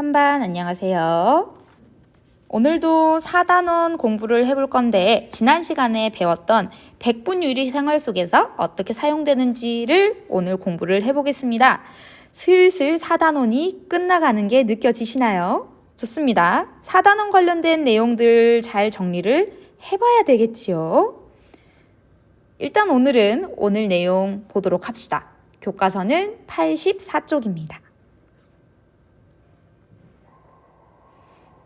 3반 안녕하세요. 오늘도 4단원 공부를 해볼 건데 지난 시간에 배웠던 백분유리 생활 속에서 어떻게 사용되는지를 오늘 공부를 해보겠습니다. 슬슬 4단원이 끝나가는 게 느껴지시나요? 좋습니다. 4단원 관련된 내용들 잘 정리를 해봐야 되겠지요. 일단 오늘은 오늘 내용 보도록 합시다. 교과서는 84쪽입니다.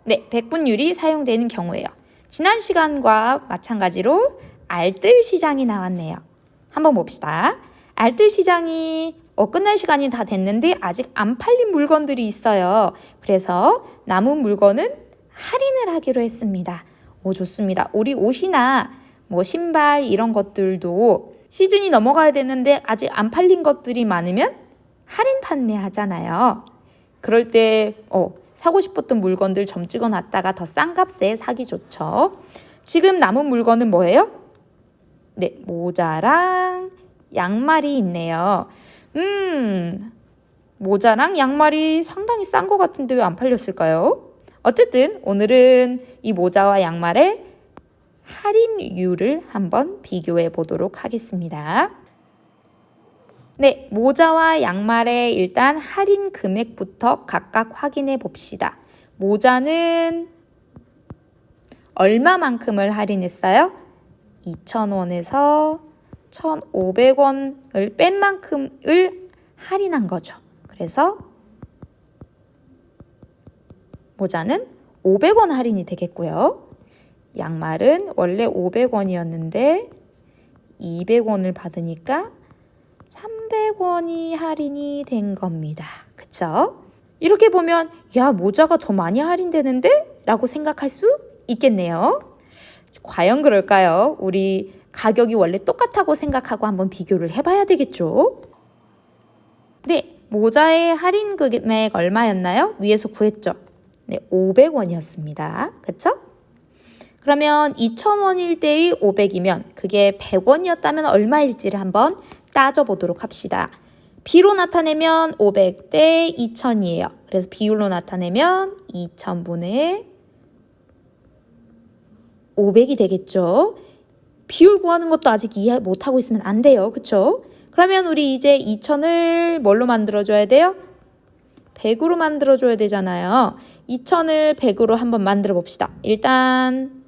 네, 백분율이 사용되는 경우에요. 지난 시간과 마찬가지로 알뜰 시장이 나왔네요. 한번 봅시다. 알뜰 시장이 끝날 시간이 다 됐는데 아직 안 팔린 물건들이 있어요. 그래서 남은 물건은 할인을 하기로 했습니다. 좋습니다. 우리 옷이나 신발 이런 것들도 시즌이 넘어가야 되는데 아직 안 팔린 것들이 많으면 할인 판매 하잖아요. 그럴 때 사고 싶었던 물건들 점 찍어놨다가 더 싼 값에 사기 좋죠. 지금 남은 물건은 뭐예요? 네, 모자랑 양말이 있네요. 모자랑 양말이 상당히 싼 것 같은데 왜 안 팔렸을까요? 어쨌든 오늘은 이 모자와 양말의 할인율을 한번 비교해 보도록 하겠습니다. 네, 모자와 양말의 일단 할인 금액부터 각각 확인해 봅시다. 모자는 얼마만큼을 할인했어요? 2,000원에서 1,500원을 뺀 만큼을 할인한 거죠. 그래서 모자는 500원 할인이 되겠고요. 양말은 원래 500원이었는데 200원을 받으니까 300원이 할인이 된 겁니다. 그쵸? 이렇게 보면 모자가 더 많이 할인되는데? 라고 생각할 수 있겠네요. 과연 그럴까요? 우리 가격이 원래 똑같다고 생각하고 한번 비교를 해봐야 되겠죠? 네, 모자의 할인 금액 얼마였나요? 위에서 구했죠? 네, 500원이었습니다. 그쵸? 그러면 2,000원일 때의 500이면 그게 100원이었다면 얼마일지를 한번 따져보도록 합시다. 비로 나타내면 500 대 2,000이에요. 그래서 비율로 나타내면 2,000분의 500이 되겠죠. 비율 구하는 것도 아직 이해 못하고 있으면 안 돼요. 그쵸? 그러면 우리 이제 2,000을 뭘로 만들어줘야 돼요? 100으로 만들어줘야 되잖아요. 2,000을 100으로 한번 만들어 봅시다. 일단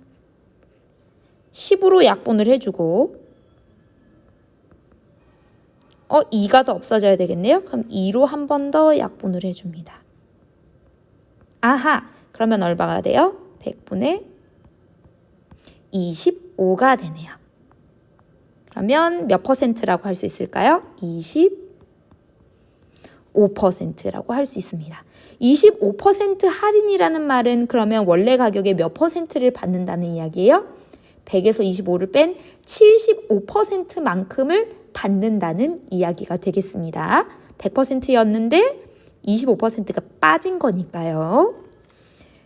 10으로 약분을 해주고 2가 더 없어져야 되겠네요. 그럼 2로 한 번 더 약분을 해줍니다. 아하! 그러면 얼마가 돼요? 100분의 25가 되네요. 그러면 몇 퍼센트라고 할 수 있을까요? 25%라고 할 수 있습니다. 25% 할인이라는 말은 그러면 원래 가격의 몇 퍼센트를 받는다는 이야기예요? 100에서 25를 뺀 75%만큼을 받는다는 이야기가 되겠습니다. 100%였는데 25%가 빠진 거니까요.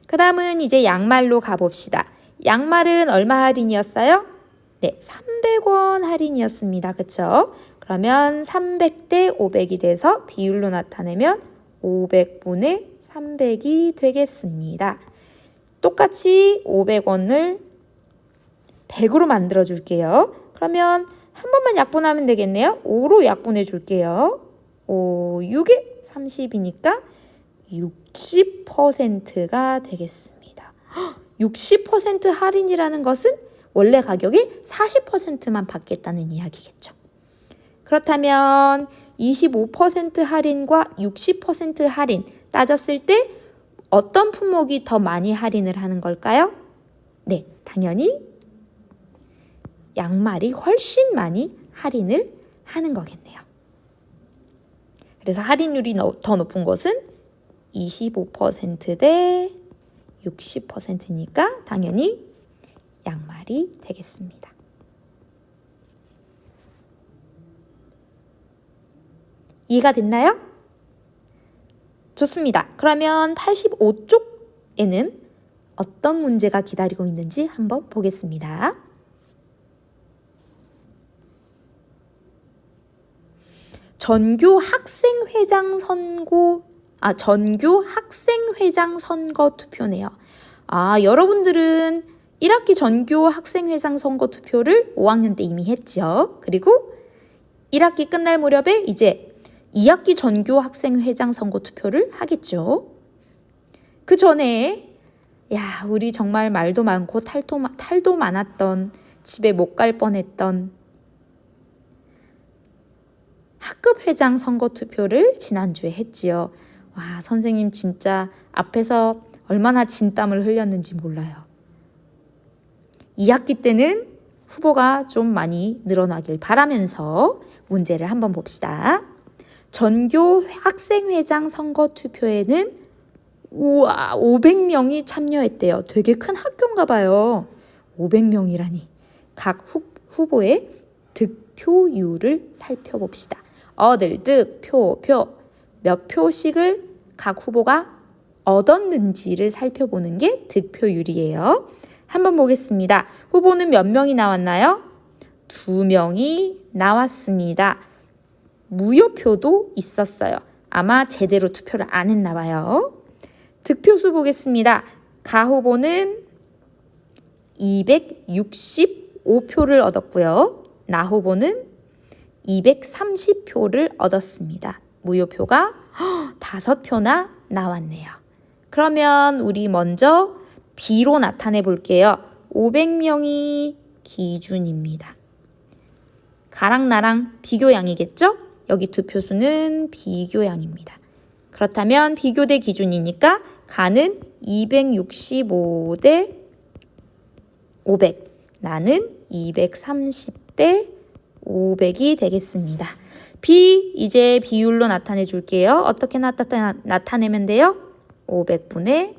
그 다음은 이제 양말로 가봅시다. 양말은 얼마 할인이었어요? 네, 300원 할인이었습니다. 그쵸? 그러면 300대 500이 돼서 비율로 나타내면 500분의 300이 되겠습니다. 똑같이 500원을 100으로 만들어 줄게요. 그러면 한 번만 약분하면 되겠네요. 5로 약분해 줄게요. 5, 6에 30이니까 60%가 되겠습니다. 60% 할인이라는 것은 원래 가격의 40%만 받겠다는 이야기겠죠. 그렇다면 25% 할인과 60% 할인 따졌을 때 어떤 품목이 더 많이 할인을 하는 걸까요? 네, 당연히 양말이 훨씬 많이 할인을 하는 거겠네요. 그래서 할인율이 더 높은 것은 25% 대 60%니까 당연히 양말이 되겠습니다. 이해가 됐나요? 좋습니다. 그러면 85쪽에는 어떤 문제가 기다리고 있는지 한번 보겠습니다. 전교 학생회장 선고 전교 학생회장 선거 투표네요. 여러분들은 1학기 전교 학생회장 선거 투표를 5학년 때 이미 했죠. 그리고 1학기 끝날 무렵에 이제 2학기 전교 학생회장 선거 투표를 하겠죠. 그 전에 우리 정말 말도 많고 탈도 많았던, 집에 못 갈 뻔했던 학급회장 선거 투표를 지난주에 했지요. 선생님 진짜 앞에서 얼마나 진땀을 흘렸는지 몰라요. 2학기 때는 후보가 좀 많이 늘어나길 바라면서 문제를 한번 봅시다. 전교 학생회장 선거 투표에는 500명이 참여했대요. 되게 큰 학교인가 봐요. 500명이라니. 각 후보의 득표율을 살펴봅시다. 득표 몇 표씩을 각 후보가 얻었는지를 살펴보는 게 득표율이에요. 한번 보겠습니다. 후보는 몇 명이 나왔나요? 2명이 나왔습니다. 무효표도 있었어요. 아마 제대로 투표를 안 했나 봐요. 득표수 보겠습니다. 가 후보는 265표를 얻었고요. 나 후보는 230표를 얻었습니다. 무효표가 5표나 나왔네요. 그러면 우리 먼저 B로 나타내 볼게요. 500명이 기준입니다. 가랑 나랑 비교양이겠죠? 여기 득표수는 비교양입니다. 그렇다면 비교대 기준이니까 가는 265 대 500, 나는 230 대 500이 되겠습니다. B 이제 비율로 나타내 줄게요. 어떻게 나타내면 돼요? 500분의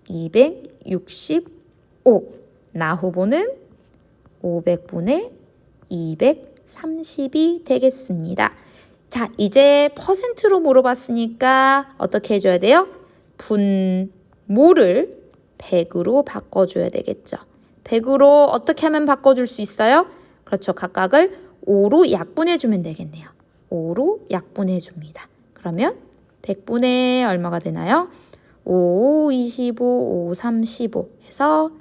265. 나 후보는 500분의 230이 되겠습니다. 자, 이제 퍼센트로 물어봤으니까 어떻게 해줘야 돼요? 분모를 100으로 바꿔줘야 되겠죠. 100으로 어떻게 하면 바꿔줄 수 있어요? 그렇죠. 각각을 5로 약분해주면 되겠네요. 5로 약분해줍니다. 그러면 100분의 얼마가 되나요? 5, 25, 5, 3, 15 해서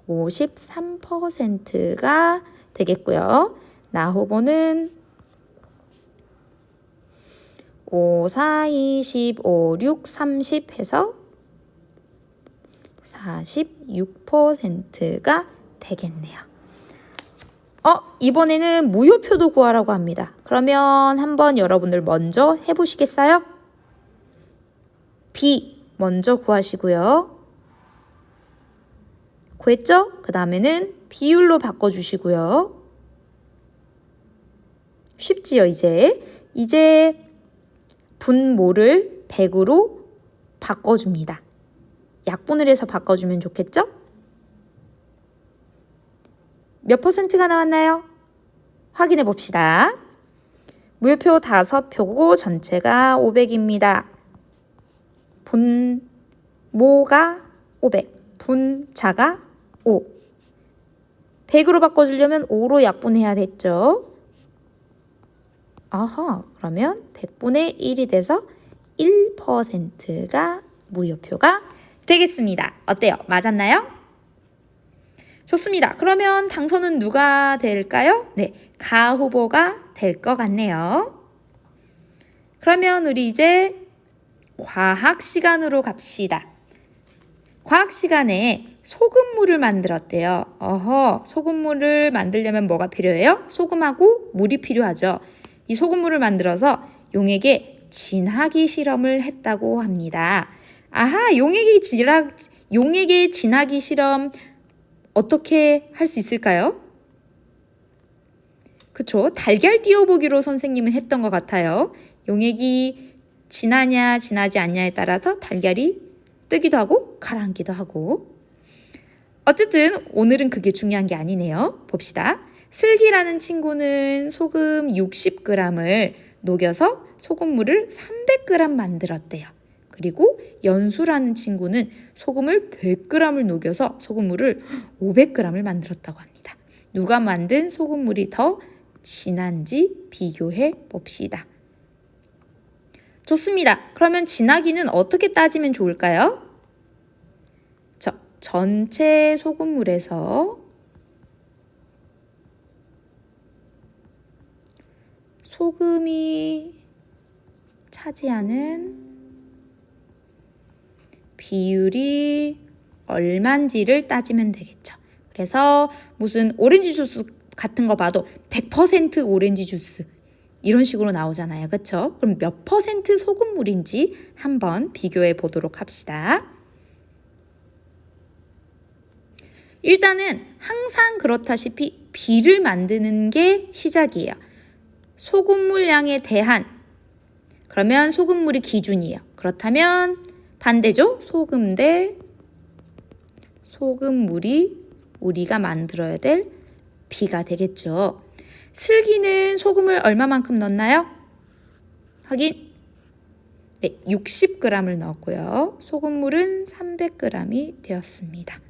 53%가 되겠고요. 나 후보는 5, 4, 20, 5, 6, 30 해서 46%가 되겠네요. 이번에는 무효표도 구하라고 합니다. 그러면 한번 여러분들 먼저 해보시겠어요? B 먼저 구하시고요. 구했죠? 그 다음에는 비율로 바꿔주시고요. 쉽지요, 이제 분모를 100으로 바꿔줍니다. 약분을 해서 바꿔주면 좋겠죠? 몇 퍼센트가 나왔나요? 확인해 봅시다. 무효표 5표고 전체가 500입니다. 분모가 500, 분자가 5. 100으로 바꿔주려면 5로 약분해야 됐죠. 그러면 100분의 1이 돼서 1%가 무효표가 되겠습니다. 어때요? 맞았나요? 좋습니다. 그러면 당선은 누가 될까요? 네, 가 후보가 될 것 같네요. 그러면 우리 이제 과학 시간으로 갑시다. 과학 시간에 소금물을 만들었대요. 소금물을 만들려면 뭐가 필요해요? 소금하고 물이 필요하죠. 이 소금물을 만들어서 용에게 진하기 실험을 했다고 합니다. 용에게 진하기 실험 어떻게 할 수 있을까요? 그쵸? 달걀 띄워보기로 선생님은 했던 것 같아요. 용액이 진하냐 진하지 않냐에 따라서 달걀이 뜨기도 하고 가라앉기도 하고. 어쨌든 오늘은 그게 중요한 게 아니네요. 봅시다. 슬기라는 친구는 소금 60g을 녹여서 소금물을 300g 만들었대요. 그리고 연수라는 친구는 소금을 100g을 녹여서 소금물을 500g을 만들었다고 합니다. 누가 만든 소금물이 더 진한지 비교해 봅시다. 좋습니다. 그러면 진하기는 어떻게 따지면 좋을까요? 전체 소금물에서 소금이 차지하는 비율이 얼만지를 따지면 되겠죠. 그래서 무슨 오렌지 주스 같은 거 봐도 100% 오렌지 주스 이런 식으로 나오잖아요. 그렇죠? 그럼 몇 퍼센트 소금물인지 한번 비교해 보도록 합시다. 일단은 항상 그렇다시피 비를 만드는 게 시작이에요. 소금물 양에 대한, 그러면 소금물이 기준이에요. 그렇다면 반대죠. 소금 대 소금물이 우리가 만들어야 될 비가 되겠죠. 슬기는 소금을 얼마만큼 넣었나요? 확인. 네, 60g을 넣었고요. 소금물은 300g이 되었습니다.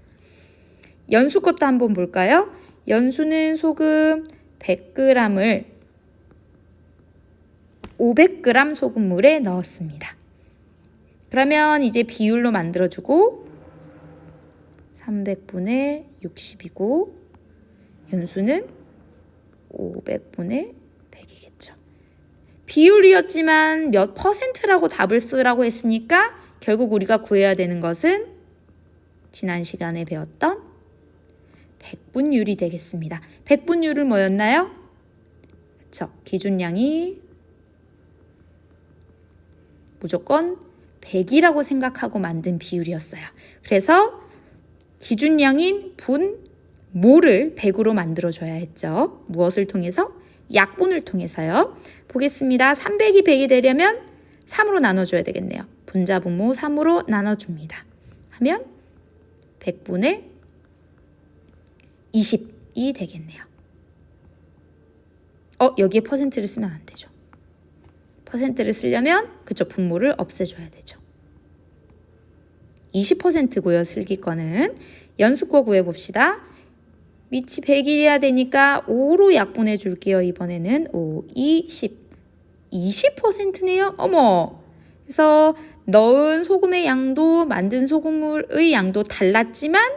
연수 것도 한번 볼까요? 연수는 소금 100g을 500g 소금물에 넣었습니다. 그러면 이제 비율로 만들어주고 300분의 60이고 연수는 500분의 100이겠죠. 비율이었지만 몇 퍼센트라고 답을 쓰라고 했으니까 결국 우리가 구해야 되는 것은 지난 시간에 배웠던 백분율이 되겠습니다. 백분율은 뭐였나요? 그렇죠. 기준량이 무조건 100이라고 생각하고 만든 비율이었어요. 그래서 기준량인 분, 모를 100으로 만들어줘야 했죠. 무엇을 통해서? 약분을 통해서요. 보겠습니다. 300이 100이 되려면 3으로 나눠줘야 되겠네요. 분자분모 3으로 나눠줍니다. 하면 100분의 20이 되겠네요. 여기에 퍼센트를 쓰면 안 되죠. 퍼센트를 쓰려면 그쵸, 분모를 없애줘야 되죠. 20%고요. 슬기 거는. 연수 거 구해봅시다. 밑이 100이어야 되니까 5로 약분해 줄게요. 이번에는 5, 2, 10. 20%네요. 어머. 그래서 넣은 소금의 양도 만든 소금물의 양도 달랐지만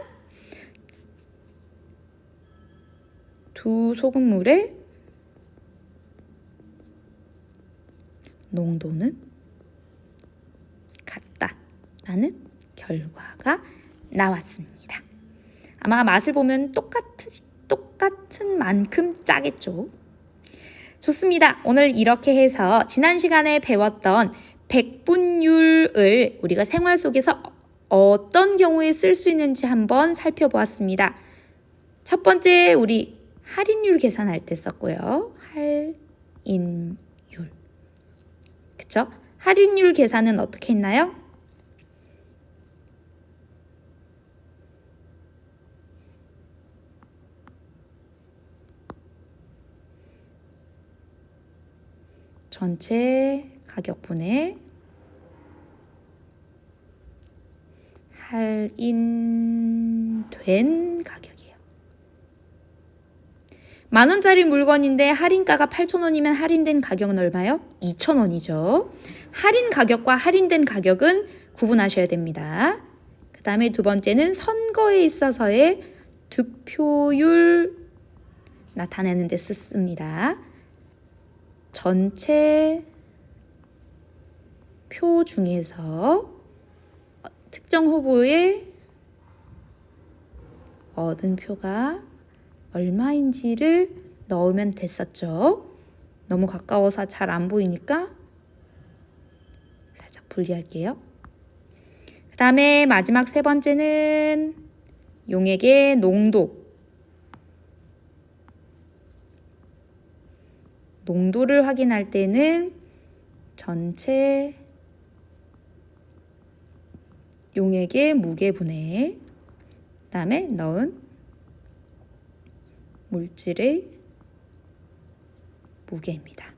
두 소금물의 농도는 같다라는 결과가 나왔습니다. 아마 맛을 보면 똑같은 만큼 짜겠죠. 좋습니다. 오늘 이렇게 해서 지난 시간에 배웠던 백분율을 우리가 생활 속에서 어떤 경우에 쓸 수 있는지 한번 살펴보았습니다. 첫 번째 우리 할인율 계산할 때 썼고요. 할인율. 그쵸? 할인율 계산은 어떻게 했나요? 전체 가격분의 할인된 가격이에요. 10,000원짜리 물건인데 할인가가 8,000원이면 할인된 가격은 얼마요? 2,000원이죠. 할인 가격과 할인된 가격은 구분하셔야 됩니다. 그 다음에 두 번째는 선거에 있어서의 득표율 나타내는 데 쓰습니다. 전체 표 중에서 특정 후보의 얻은 표가 얼마인지를 넣으면 됐었죠. 너무 가까워서 잘 안 보이니까 살짝 분리할게요. 그 다음에 마지막 세 번째는 용액의 농도를 확인할 때는 전체 용액의 무게분의 그다음에 넣은 물질의 무게입니다.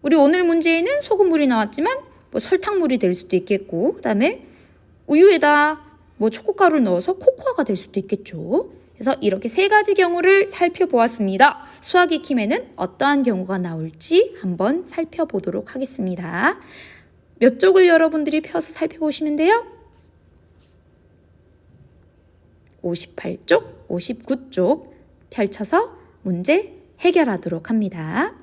우리 오늘 문제에는 소금물이 나왔지만 설탕물이 될 수도 있겠고 그다음에 우유에다 초코가루를 넣어서 코코아가 될 수도 있겠죠. 그래서 이렇게 세 가지 경우를 살펴보았습니다. 수학 익힘에는 어떠한 경우가 나올지 한번 살펴보도록 하겠습니다. 몇 쪽을 여러분들이 펴서 살펴보시면 돼요? 58쪽, 59쪽 펼쳐서 문제 해결하도록 합니다.